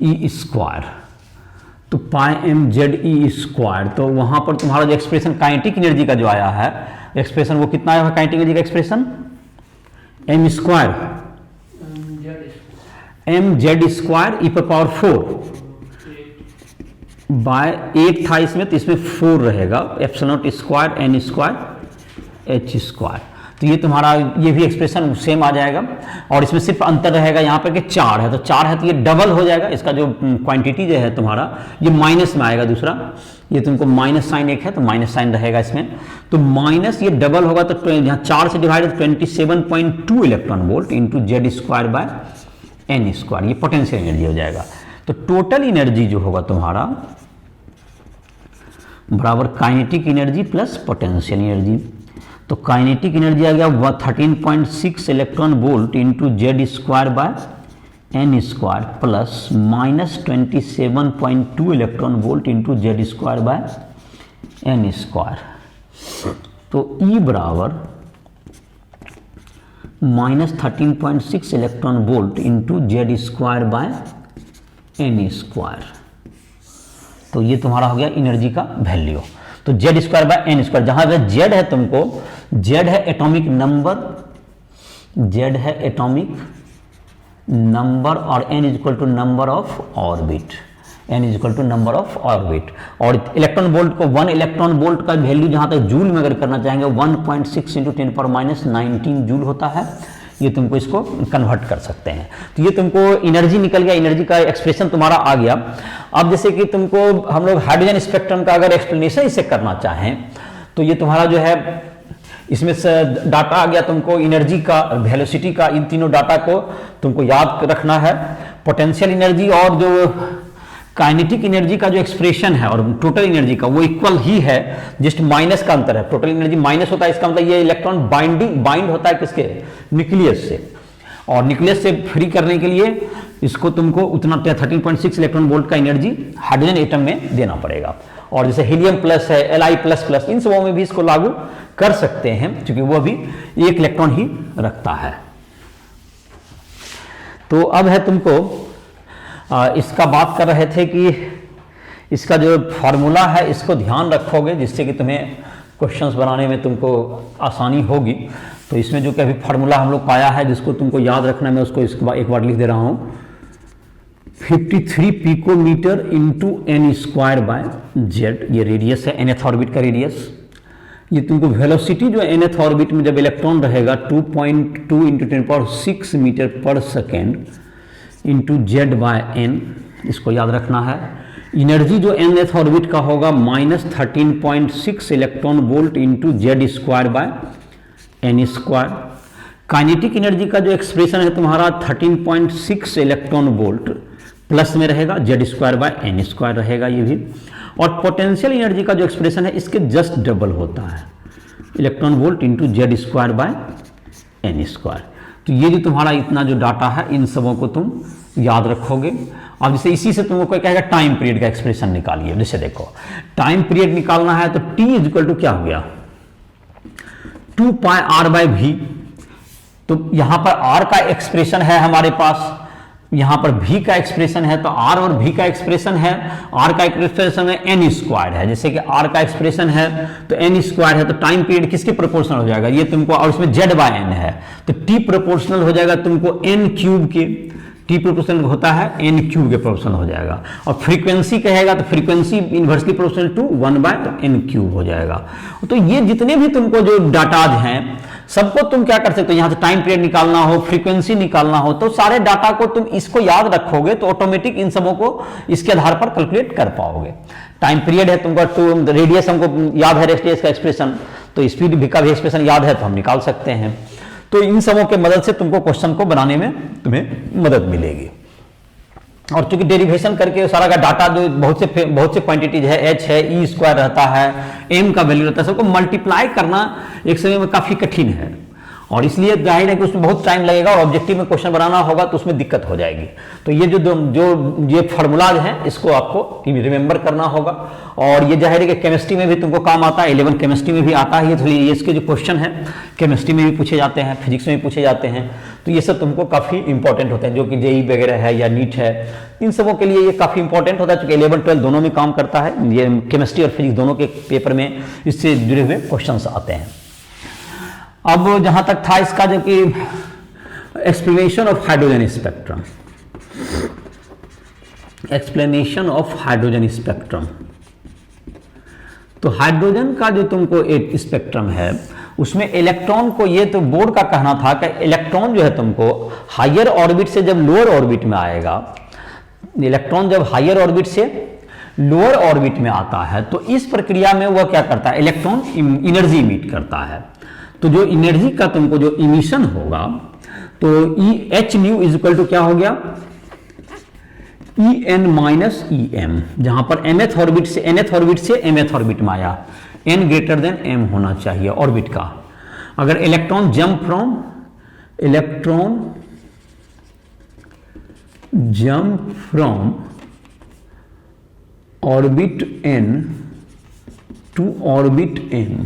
E square, तो pi M Z E square, तो वहां पर तुम्हारा जो एक्सप्रेशन काइनेटिक एनर्जी का जो आया है एक्सप्रेशन, वो कितना आया है काइनेटिक एनर्जी का expression, M square M Z square E पर पावर 4 बाय 8 था इसमें, तो इसमें 4 रहेगा, epsilon naught square N square H square, तो ये तुम्हारा ये भी एक्सप्रेशन सेम आ जाएगा, और इसमें सिर्फ अंतर रहेगा यहाँ पे कि 4 है, तो 4 है तो ये डबल हो जाएगा, इसका जो क्वांटिटी जो है तुम्हारा ये माइनस में आएगा, दूसरा ये तुमको माइनस साइन एक है तो माइनस साइन रहेगा इसमें, तो माइनस ये डबल होगा तो यहाँ 4 से divide 27.2 electron volt into Z square by N square, ये पोटेंशियल एनर्जी हो जाएगा। तो टोटल एनर्जी जो होगा तुम्हारा बराबर kinetic energy plus potential energy, तो काइनेटिक एनर्जी आ गया 13.6 electron volt into Z square by N square plus minus 27.2 electron volt into Z square by N square, तो ई बराबर minus 13.6 electron volt into Z square by N square, तो ये तुम्हारा हो गया एनर्जी का वैल्यू। तो Z square by N square, जहां पे जेड है तुमको, जेड है एटॉमिक नंबर, जेड है एटॉमिक नंबर और N is equal to number of orbit, N is equal to number of orbit, और इलेक्ट्रॉन वोल्ट को 1 इलेक्ट्रॉन वोल्ट का वैल्यू जहां तक जूल में अगर करना चाहेंगे 1.6 इंटू 10⁻19 जूल होता है, ये तुमको इसको कन्वर्ट कर सकते हैं, तो ये तुमको एनर्जी निकल गया, एनर्जी का एक्सप्रेशन तुम्हारा आ गया। अब जैसे कि तुमको हम लोग हाइड्रोजन स्पेक्ट्रम का अगर एक्सप्लेनेशन इसे करना चाहें तो ये तुम्हारा जो है इसमें से डाटा आ गया, तुमको एनर्जी का, वेलोसिटी का, इन तीनों डाटा को तुमको याद रखना है। पोटेंशियल एनर्जी और जो काइनेटिक एनर्जी का जो एक्सप्रेशन है और टोटल एनर्जी का वो इक्वल ही है, जस्ट माइनस का अंतर है, टोटल एनर्जी माइनस होता है, इसका मतलब ये इलेक्ट्रॉन बाइंड होता है किसके, न्यूक्लियस से, और न्यूक्लियस से फ्री करने के लिए इसको तुमको उतना 13.6 इलेक्ट्रॉन वोल्ट का एनर्जी हाइड्रोजन एटम में देना पड़ेगा, और जैसे हीलियम प्लस है, Li++, इन सबों में भी इसको लागू कर सकते हैं क्योंकि वो भी एक इलेक्ट्रॉन ही रखता है। तो अब है तुमको इसका बात कर रहे थे कि इसका जो फॉर्मूला है इसको ध्यान रखोगे जिससे कि तुम्हें क्वेश्चंस बनाने में तुमको आसानी होगी। तो इसमें जो कि अभी फार्मूला हम लोग पाया है जिसको तुमको याद रखना है, मैं उसको एक बार लिख दे रहा हूँ, 53 picometre into N square by Z, ये रेडियस है, nth ऑर्बिट का रेडियस। ये तुमको वेलोसिटी जो nth ऑर्बिट में जब इलेक्ट्रॉन रहेगा 2.2 into 10⁶ metre per second into Z by N, इसको याद रखना है। एनर्जी जो nth ऑर्बिट का होगा -13.6 electron volt into Z square by N square. Kinetic energy का जो एक्सप्रेशन है तुम्हारा 13.6 इलेक्ट्रॉन वोल्ट प्लस में रहेगा, Z square by N square रहेगा ये भी। और पोटेंशियल एनर्जी का जो एक्सप्रेशन है इसके जस्ट डबल होता है, electron volt into Z square by N square. तो ये जो तुम्हारा इतना जो डाटा है इन सबों को तुम याद रखोगे। अब जैसे इसी से तुमको कोई कहेगा टाइम पीरियड का एक्सप्रेशन निकालिए, जैसे देखो टाइम पीरियड निकालना है तो T इज इक्वल टू क्या हो गया 2 पाई आर बाय वी। तो यहां पर R का एक्सप्रेशन है हमारे पास, यहां पर V का एक्सप्रेशन है, तो R और V का एक्सप्रेशन है, R का एक्सप्रेशन है एन स्क्वायर है, जैसे कि R का एक्सप्रेशन है तो एन स्क्वायर है, तो टाइम पीरियड किसके प्रोपोर्शनल हो जाएगा ये तुमको, और इसमें जेड बाय एन है तो T प्रोपोर्शनल हो जाएगा तुमको एन क्यूब के, T प्रोपोर्शनल होता है एन क्यूब के प्रोपोर्शनल हो जाएगा। और फ्रीक्वेंसी कहेगा तो frequency inversely proportional to 1/n cube हो जाएगा। तो ये जितने भी तुमको जो डाटाज हैं सबको तुम क्या कर सकते हो, यहां से टाइम पीरियड निकालना हो, फ्रीक्वेंसी निकालना हो, तो सारे डाटा को तुम इसको याद रखोगे तो ऑटोमेटिक इन सबों को इसके आधार पर कैलकुलेट कर पाओगे। टाइम पीरियड है तुमको, तो रेडियस हमको याद है, रेडियस का एक्सप्रेशन, तो स्पीड भी का भी एक्सप्रेशन याद है तो हम निकाल सकते हैं। तो इन सबों के मदद से तुमको क्वेश्चन को बनाने में तुम्हें मदद मिलेगी। और चूंकि डेरिवेशन करके सारा का डाटा जो बहुत से क्वांटिटीज है, एच है, ई स्क्वायर रहता है, एम का वैल्यू रहता है, सबको मल्टीप्लाई करना एक समय में काफ़ी कठिन है और इसलिए जाहिर है कि उसमें बहुत टाइम लगेगा और ऑब्जेक्टिव में क्वेश्चन बनाना होगा तो उसमें दिक्कत हो जाएगी। तो ये जो ये फार्मूलाज हैं इसको आपको रिमेंबर करना होगा और ये जाहिर है कि केमिस्ट्री में भी तुमको काम आता है, 11 केमिस्ट्री में भी आता है, ये इसके जो क्वेश्चन है केमिस्ट्री में भी पूछे जाते हैं, फिजिक्स में भी पूछे जाते हैं। तो ये सब तुमको काफ़ी इंपॉर्टेंट होते हैं, जो कि जेई वगैरह है या नीट है, इन सबों के लिए ये काफ़ी इंपॉर्टेंट होता है क्योंकि 11, 12 दोनों में काम करता है। ये केमिस्ट्री और फिजिक्स दोनों के पेपर में इससे जुड़े हुए क्वेश्चन आते हैं। अब जहां तक था इसका जो कि explanation of hydrogen spectrum, explanation of hydrogen spectrum, तो हाइड्रोजन का जो तुमको एक स्पेक्ट्रम है उसमें इलेक्ट्रॉन को, ये तो बोर्ड का कहना था कि इलेक्ट्रॉन जो है तुमको हायर ऑर्बिट से जब लोअर ऑर्बिट में आएगा, इलेक्ट्रॉन जब हायर ऑर्बिट से लोअर ऑर्बिट में आता है तो इस प्रक्रिया में वह क्या करता है, इलेक्ट्रॉन इनर्जी इमिट करता है। तो जो इनर्जी का तुमको जो इमिशन होगा तो H new is equal to क्या हो गया, E N minus E M, जहां पर nth ऑर्बिट से mth ऑर्बिट में आया, n ग्रेटर देन m होना चाहिए ऑर्बिट का। अगर electron jump from orbit n to orbit m,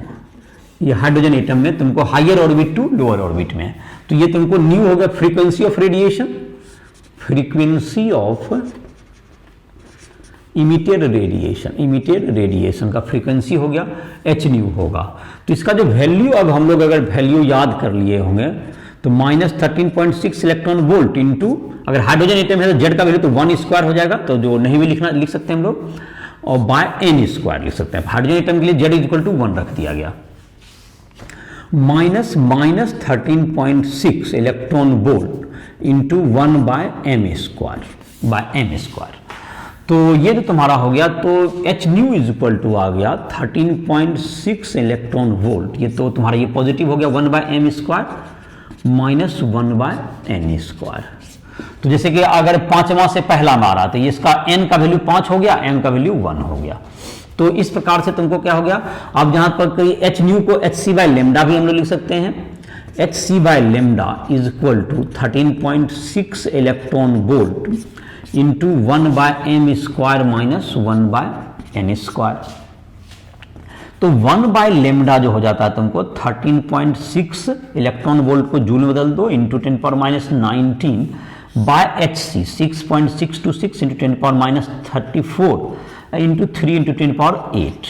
ये हाइड्रोजन एटम में तुमको higher orbit to lower orbit में, तो ये तुमको न्यू हो गया frequency of radiation, frequency of emitted radiation का फ्रीक्वेंसी हो गया, एच न्यू होगा। तो इसका जो वैल्यू, अब हम लोग अगर वैल्यू याद कर लिए होंगे तो -13.6 इलेक्ट्रॉन वोल्ट इंटू, अगर हाइड्रोजन एटम है तो जेड का वैल्यू तो 1 स्क्वायर हो जाएगा, तो जो नहीं भी लिख सकते हैं हम लोग, और बाय n स्क्वायर लिख सकते हैं। हाइड्रोजन एटम के लिए जेड इक्वल टू 1 रख दिया गया, -13.6 electron volt into 1 by m square, तो ये जो तुम्हारा हो गया, तो H new is equal to आ गया 13.6 इलेक्ट्रॉन वोल्ट, ये तो तुम्हारा ये पॉजिटिव हो गया 1 by m square minus 1 by n square. तो जैसे कि अगर पांचवा से पहला मारा तो ये इसका n का वैल्यू 5 हो गया, m का वैल्यू 1 हो गया। तो इस प्रकार से तुमको क्या हो गया, अब जहां पर एच न्यू को एच सी बाय लेमडा भी हम लोग लिख सकते हैं, H C by lambda is equal to 13.6 electron volt into 1 by m square minus 1 by n square. तो 1 बाय लेमडा जो हो जाता है तुमको 13.6 इलेक्ट्रॉन वोल्ट को जूल में बदल दो into 10 power minus 19 by H C 6.626 into 10 power minus 34 into 3 into 10 power 8,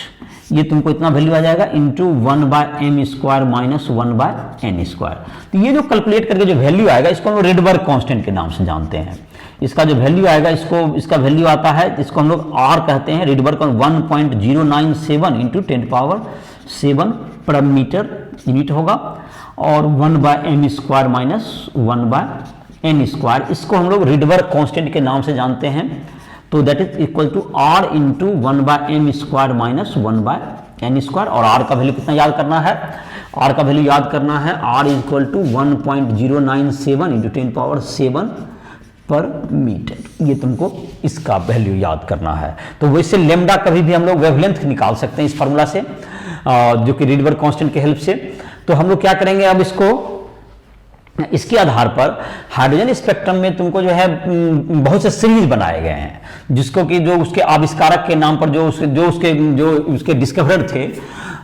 ये तुमको इतना वैल्यू आ जाएगा into 1 by m square minus 1 by n square. तो ये जो कैलकुलेट करके जो वैल्यू आएगा इसको हम लोग रेडबर्ग कांस्टेंट के नाम से जानते हैं। इसका जो वैल्यू आएगा इसका वैल्यू आता है, इसको हम लोग r कहते हैं, रेडबर्ग का 1.097 into 10 power 7 per metre unit होगा, और 1 by m square minus 1 by n square, इसको हम लोग रेडबर्ग कांस्टेंट के नाम से जानते हैं। तो that is equal to r into 1 by m square minus 1 by n square, और r का वैल्यू कितना याद करना है, r का वैल्यू याद करना है, r is equal to 1.097 into 10 power 7 per metre, ये तुमको इसका वैल्यू याद करना है। तो वैसे लेमडा कभी भी हम लोग वेवलेंथ निकाल सकते हैं इस फार्मूला से, जो कि रेडबर्ग कांस्टेंट के हेल्प से। तो हम लोग क्या करेंगे, अब इसके आधार पर हाइड्रोजन स्पेक्ट्रम में तुमको जो है बहुत से सीरीज बनाए गए हैं, जिसको कि जो उसके आविष्कारक के नाम पर जो उसके डिस्कवरर थे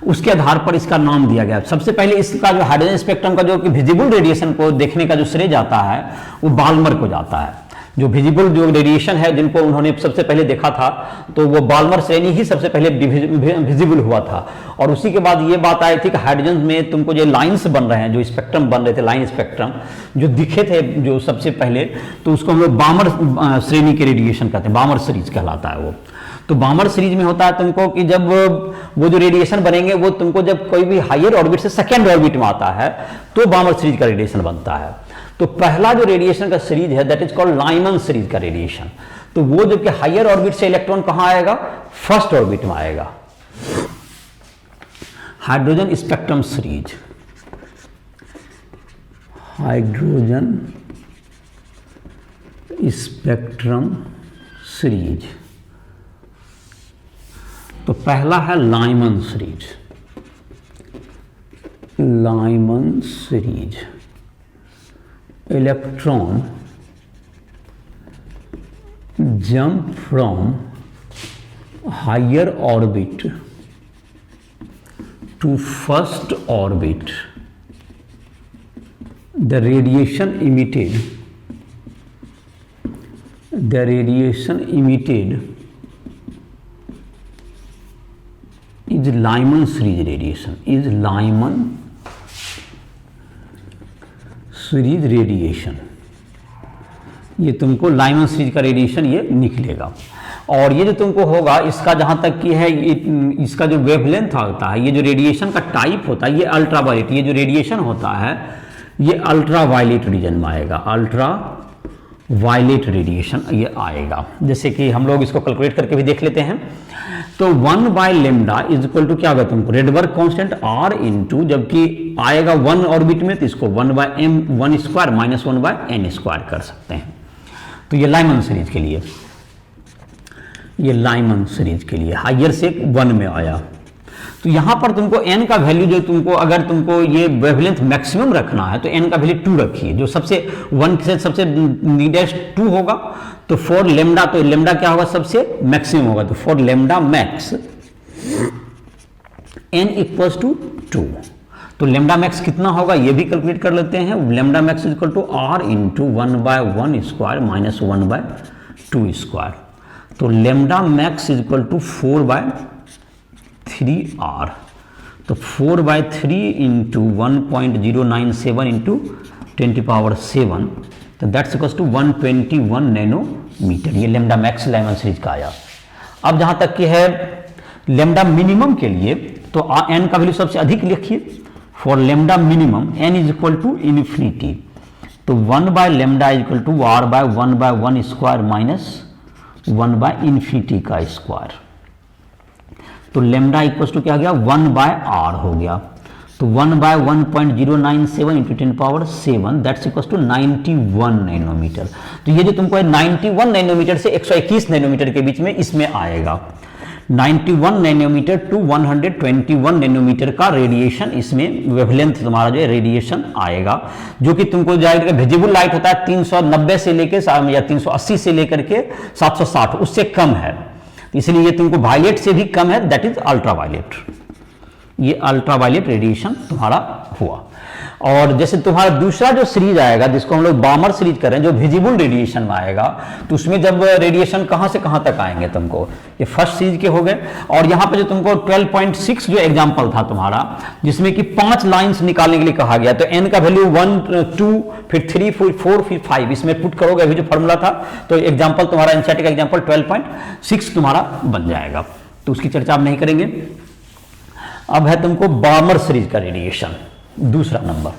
उसके आधार पर इसका नाम दिया गया। सबसे पहले इसका जो हाइड्रोजन स्पेक्ट्रम का जो कि विजिबल रेडिएशन को देखने का जो श्रेय जाता है वो बाल्मर को जाता है। जो विजिबल जो रेडिएशन है जिनको उन्होंने सबसे पहले देखा था तो वो बाल्मर श्रेणी ही सबसे पहले विजिबल हुआ था। और उसी के बाद ये बात आई थी कि हाइड्रोजन में तुमको जो लाइंस बन रहे हैं, जो स्पेक्ट्रम बन रहे थे, लाइन स्पेक्ट्रम जो दिखे थे जो सबसे पहले, तो उसको हम लोग बामर श्रेणी के रेडिएशन कहते हैं, बामर सीरीज कहलाता है वो। तो बामर सीरीज में होता है तुमको कि जब वो जो रेडिएशन बनेंगे वो तुमको जब कोई भी हायर ऑर्बिट से सेकेंड ऑर्बिट में आता है तो बामर सीरीज का रेडिएशन बनता है। तो पहला जो रेडिएशन का सीरीज है that is called Lyman series का रेडिएशन। तो वो जब कि हायर ऑर्बिट से इलेक्ट्रॉन कहां आएगा, फर्स्ट ऑर्बिट में आएगा। Hydrogen spectrum series, hydrogen spectrum series. तो पहला है Lyman series, Lyman series. Electron jump from higher orbit to first orbit, the radiation emitted is Lyman series radiation, is Lyman series radiation। ये तुमको Lyman series का radiation ये निकलेगा। और ये जो तुमको होगा इसका जहां तक कि है इसका जो वेवलेंथ होता है, ये जो रेडिएशन का टाइप होता है, ये अल्ट्रावायलेट, ये जो रेडिएशन होता है ये अल्ट्रा वायलेट रीजन में आएगा, अल्ट्रा वायलेट रेडिएशन ये आएगा। जैसे कि हम लोग इसको कैलकुलेट करके भी देख लेते हैं। तो 1/λ इज इक्वल टू क्या होगा तुमको, रेडबर्ग कांस्टेंट r इंटू, जबकि आएगा 1 ऑर्बिट में तो इसको 1/m1 square minus 1/n square कर सकते हैं। तो ये लाइमन सीरीज के लिए, ये लाइमन सीरीज के लिए हायर से 1 में आया। तो यहां पर तुमको n का वैल्यू जो तुमको, अगर तुमको ये वेवलेंथ मैक्सिमम रखना है तो n का वैल्यू 2 रखिए, जो सबसे 1 से सबसे नीडेस्ट 2 होगा। तो फॉर लेमडा, तो लेमडा क्या होगा, सबसे मैक्सिमम होगा। तो for lambda max n equals to 2। तो लेमडा मैक्स कितना होगा ये भी कैलकुलेट कर लेते हैं। Lambda max is equal to r into 1/1 square minus 1/2 square. तो lambda max is equal to 4/3r। तो 4/3 इंटू 1.097 इंटू 10⁻⁷, तो दैट्स इक्वल्स टू 121 नैनोमीटर। ये लेमडा मैक्स लाइमन सीरीज का आया। अब जहां तक कि है लेमडा मिनिमम के लिए, तो n का वैल्यू सबसे अधिक लिखिए। For lambda minimum n is equal to infinity, तो 1/λ is equal to r/1/1 square minus 1/इन्फिनिटी का स्क्वायर। तो लेमडा इक्वल्स टू क्या हो गया, 1/r हो गया। तो 1/1.097 into 10⁻⁷, that's equals to 91 nanometre. तो ये जो तुमको है 91 नैनोमीटर से 121 नैनोमीटर के बीच में इसमें आएगा। 91 नैनोमीटर टू 121 नैनोमीटर का रेडिएशन इसमें वेवलेंथ तुम्हारा जो है रेडिएशन आएगा, जो कि तुमको जाएगा। विजिबल लाइट होता है 390 से लेकर या 380 से लेकर के 760, उससे कम है, इसलिए ये तुमको वायलेट से भी कम है, दैट इज अल्ट्रा वायलेट। ये अल्ट्रा वायलेट रेडिएशन तुम्हारा हुआ। और जैसे तुम्हारा दूसरा जो सीरीज आएगा जिसको हम लोग बामर सीरीज कर रहे हैं, जो विजिबल रेडिएशन में आएगा, तो उसमें जब रेडिएशन कहां से कहां तक आएंगे तुमको, ये फर्स्ट सीरीज के हो गए। और यहां पे जो तुमको 12.6 जो एग्जांपल था तुम्हारा, जिसमें कि 5 लाइंस निकालने के लिए कहा गया, तो n का वैल्यू 1 2 फिर 3 फिर 4 फिर 5 इसमें पुट करोगे, अभी जो फॉर्मूला था, तो एग्जाम्पल तुम्हारा एनसीईआरटी का एग्जाम्पल 12.6 तुम्हारा बन जाएगा। तो उसकी चर्चा आप नहीं करेंगे। अब है तुमको बामर सीरीज का रेडिएशन, दूसरा number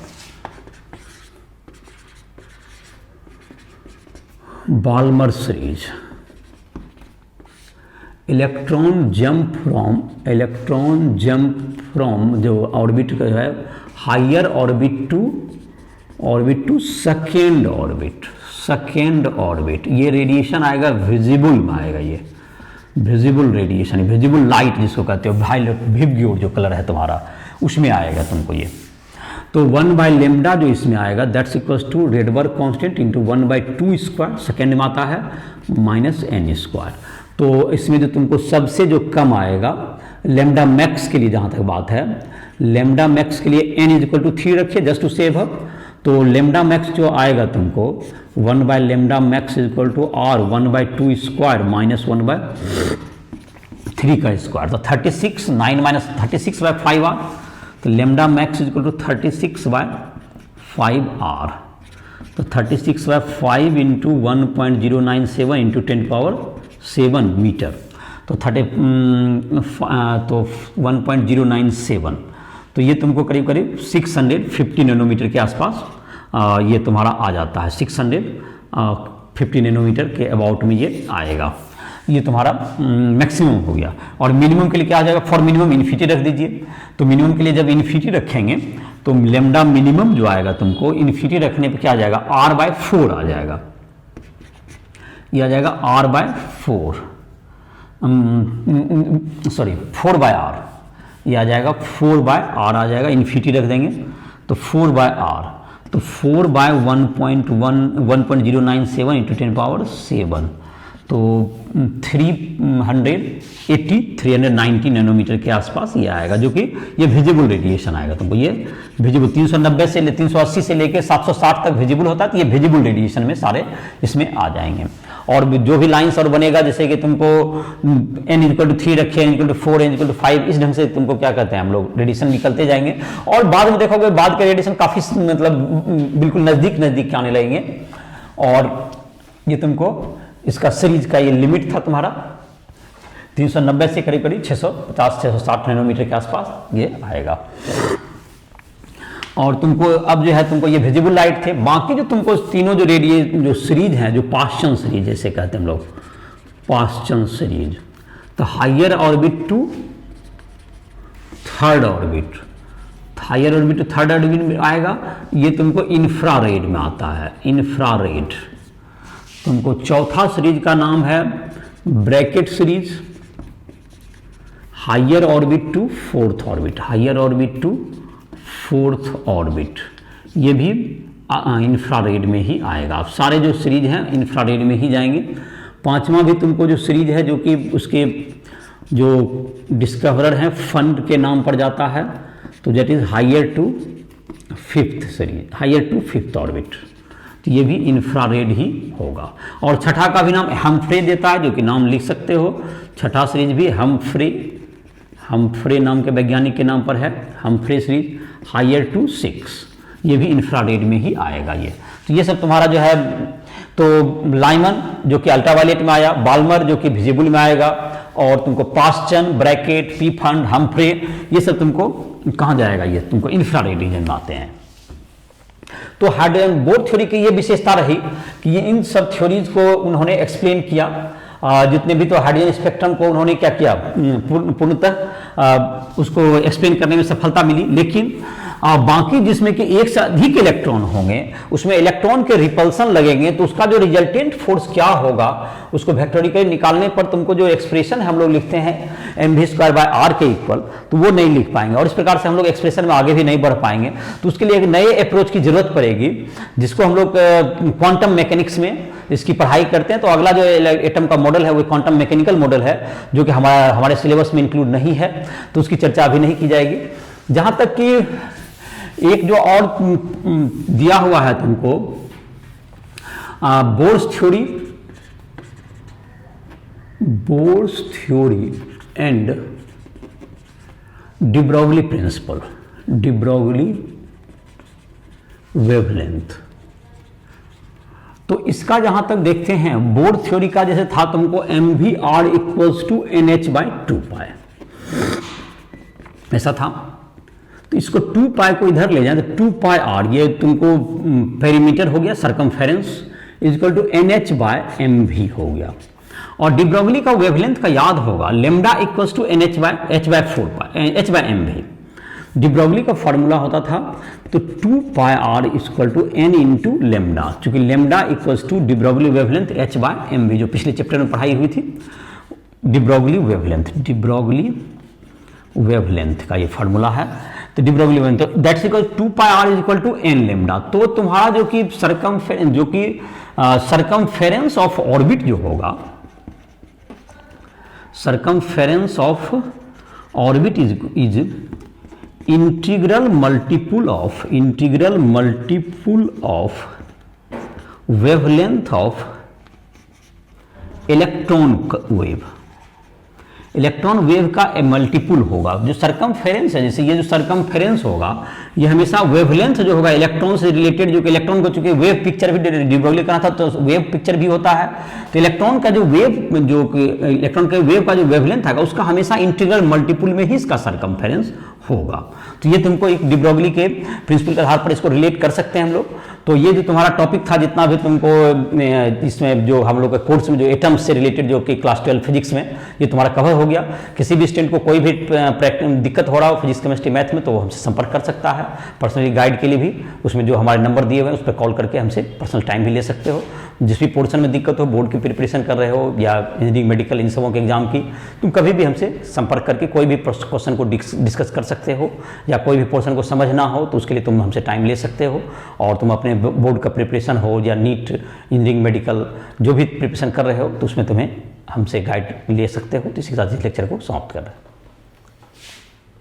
Balmer series. Electron jump from जो ऑर्बिट का है higher orbit to second orbit, ये रेडिएशन आएगा विजिबल में आएगा। ये विजिबल रेडिएशन, विजिबल लाइट जिसको कहते हो, वायलेट विबग्योर जो कलर है तुम्हारा, उसमें आएगा तुमको ये। तो 1/λ जो इसमें आएगा, that's equals to Rydberg constant into 1/2 square, second में आता है, माइनस n स्क्वायर। तो इसमें जो तुमको सबसे जो कम आएगा लेमडा मैक्स के लिए, जहाँ तक बात है लेमडा मैक्स के लिए n इज इक्वल टू 3 रखिए जस्ट टू सेव अप। तो लेमडा मैक्स जो आएगा तुमको 1/λ max is equal to r 1/2 square minus 1/3 का स्क्वायर। तो 36 9 माइनस 36/5r, तो lambda max is equal to 36/5r। तो 36/5 इंटू 1.097 इंटू 10⁻⁷ मीटर, तो 1.097, तो ये तुमको करीब करीब 650 नैनोमीटर के आसपास ये तुम्हारा आ जाता है। 650 नैनोमीटर के अबाउट में ये आएगा। ये तुम्हारा मैक्सिमम हो गया। और मिनिमम के लिए क्या आ जाएगा, फॉर मिनिमम इन्फिनिटी रख दीजिए। तो मिनिमम के लिए जब इन्फिनिटी रखेंगे तो लेमडा मिनिमम जो आएगा तुमको इन्फिनिटी रखने पे क्या आ जाएगा, r/4 आ जाएगा। ये आ जाएगा r by 4, sorry 4 by r, ये आ जाएगा 4 बाय r आ जाएगा, इन्फिनिटी रख देंगे तो 4 बाय r, तो 4 बाय 1.097 इंटू 10⁻7, तो 390 नैनोमीटर के आसपास ये आएगा, जो कि ये विजिबल रेडिएशन आएगा। तुमको ये विजिबल 390 से 380 से लेके 760 तक विजिबल होता है, तो ये विजिबल रेडिएशन में सारे इसमें आ जाएंगे। और जो भी लाइंस और बनेगा, जैसे कि तुमको n=3 रखे, n=4, n=5, इस ढंग से तुमको क्या कहते हैं हम लोग रेडिएशन निकलते जाएंगे। और बाद में देखोगे बाद के रेडिएशन काफी मतलब बिल्कुल नजदीक के आने लगेंगे। और ये तुमको इसका सीरीज का ये लिमिट था तुम्हारा 390 से करीब 650-660 नैनोमीटर के आसपास ये आएगा। और तुमको अब जो है तुमको ये विजिबल लाइट थे, बाकी जो तुमको तीनों जो जो सीरीज हैं, जो पाश्चन सीरीज जैसे कहते हैं हम लोग, पाश्चन सीरीज, तो higher orbit to third orbit, higher orbit to third orbit में आएगा, ये तुमको इंफ्रारेड में आता है, इंफ्रारेड। तुमको चौथा सीरीज का नाम है Brackett series, higher orbit to fourth orbit, higher orbit to fourth orbit, ये भी इंफ्रारेड में ही आएगा। अब सारे जो सीरीज हैं इंफ्रारेड में ही जाएंगे। पांचवा भी तुमको जो सीरीज है, जो कि उसके जो डिस्कवरर हैं फंड के नाम पर जाता है, तो that is higher to fifth series, higher to fifth orbit, तो ये भी इंफ्रारेड ही होगा। और छठा का भी नाम हम्फ्रे देता है, जो कि नाम लिख सकते हो, छठा सीरीज भी हम्फ्रे नाम के वैज्ञानिक के नाम पर है, हम्फ्रे सीरीज, हायर टू 6, ये भी इंफ्रारेड में ही आएगा ये। तो ये सब तुम्हारा जो है, तो लाइमन जो कि अल्ट्रावायलेट में आया, बाल्मर जो कि विजिबल में आएगा, और तुमको पाश्चन, ब्रैकेट, पी फंड, हम्फ्रे, ये सब तुमको कहाँ जाएगा, ये तुमको इंफ्रारेड रीजन में आते हैं। तो हाइड्रोजन बोर थ्योरी की ये विशेषता रही कि ये इन सब थ्योरीज को उन्होंने एक्सप्लेन किया, जितने भी तो हाइड्रोजन स्पेक्ट्रम को उन्होंने क्या किया, पूर्णतः उसको एक्सप्लेन करने में सफलता मिली। लेकिन बाकी जिसमें कि एक से अधिक इलेक्ट्रॉन होंगे, उसमें इलेक्ट्रॉन के रिपल्सन लगेंगे, तो उसका जो रिजल्टेंट फोर्स क्या होगा, उसको वेक्टोरिकली निकालने पर तुमको जो एक्सप्रेशन हम लोग लिखते हैं mv²/r के इक्वल, तो वो नहीं लिख पाएंगे, और इस प्रकार से हम लोग एक्सप्रेशन में आगे भी नहीं बढ़ पाएंगे। तो उसके लिए एक नए अप्रोच की जरूरत पड़ेगी, जिसको हम लोग क्वांटम मैकेनिक्स में इसकी पढ़ाई करते हैं। तो अगला जो एटम का मॉडल है वो क्वांटम मैकेनिकल मॉडल है, जो कि हमारे सिलेबस में इंक्लूड नहीं है, तो उसकी चर्चा अभी नहीं की जाएगी। जहां तक कि एक जो और दिया हुआ है तुमको Bohr's theory and de Broglie principle, de Broglie wavelength, तो इसका जहां तक देखते हैं, बोर थ्योरी का जैसे था तुमको mv/r=nh/2π, ऐसा था। तो इसको 2π को इधर ले जाए तो 2πr, ये तुमको पेरीमीटर हो गया, सरकमफेरेंस =nh/mv हो गया। और डी ब्रॉगली का वेवलेंथ का याद होगा, λ=h/4π डी ब्रॉगली का फॉर्मूला होता था, तो 2πr = n × लैम्डा, चूंकि lambda = D Broglie wavelength h/mv, जो पिछले चैप्टर में पढ़ाई हुई थी। डी ब्रॉगली वेवलेंथ का ये फॉर्मूला है, तो डी ब्रॉगली वेवलेंथ, तो that's equal 2πr = n lambda. तो तुम्हारा जो कि सरकमफेरेंस ऑफ ऑर्बिट जो होगा, circumference of orbit is integral multiple of wavelength of electron wave, electron wave का मल्टीपुल होगा। जो सरकमफेरेंस है, जैसे ये जो सरकमफेरेंस होगा, ये हमेशा वेवलेंथ जो होगा इलेक्ट्रॉन से रिलेटेड, जो कि इलेक्ट्रॉन को चूंकि वेव पिक्चर भी डी ब्रॉगली करना था, तो वेव पिक्चर भी होता है, तो इलेक्ट्रॉन का जो वेव, जो इलेक्ट्रॉन के वेव का जो वेवलेंथ है उसका हमेशा इंटीग्रल मल्टीपुल में ही इसका सरकमफेरेंस होगा। तो ये तुमको एक डी ब्रॉगली के प्रिंसिपल के आधार पर इसको रिलेट कर सकते हैं हम लोग। तो ये जो तुम्हारा टॉपिक था, जितना भी तुमको इसमें जो हम लोग के कोर्स में जो एटम्स से रिलेटेड, जो कि क्लास 12 फिजिक्स में, ये तुम्हारा कवर हो गया। किसी भी स्टूडेंट को कोई भी दिक्कत हो रहा हो फिजिक्स, केमिस्ट्री, मैथ में, तो वो हमसे संपर्क कर सकता है। पर्सनली गाइड के लिए भी उसमें जो हमारे नंबर दिए हुए हैं उस पर कॉल करके हमसे पर्सनल टाइम भी ले सकते हो। जिस भी पोर्शन में दिक्कत हो, बोर्ड की प्रिपरेशन कर रहे हो या इंजीनियरिंग मेडिकल इन सबों के एग्जाम की, तुम कभी भी हमसे संपर्क करके कोई भी क्वेश्चन को डिस्कस कर सकते हो, या कोई भी पोर्शन को समझना हो तो उसके लिए तुम हमसे टाइम ले सकते हो। और तुम अपने बोर्ड का प्रिपरेशन हो या नीट, इंजीनियरिंग मेडिकल जो भी प्रिपरेशन कर रहे हो तो उसमें तुम्हें हमसे गाइड ले सकते हो। तो इसी के साथ इस लेक्चर को समाप्त कर रहे हैं।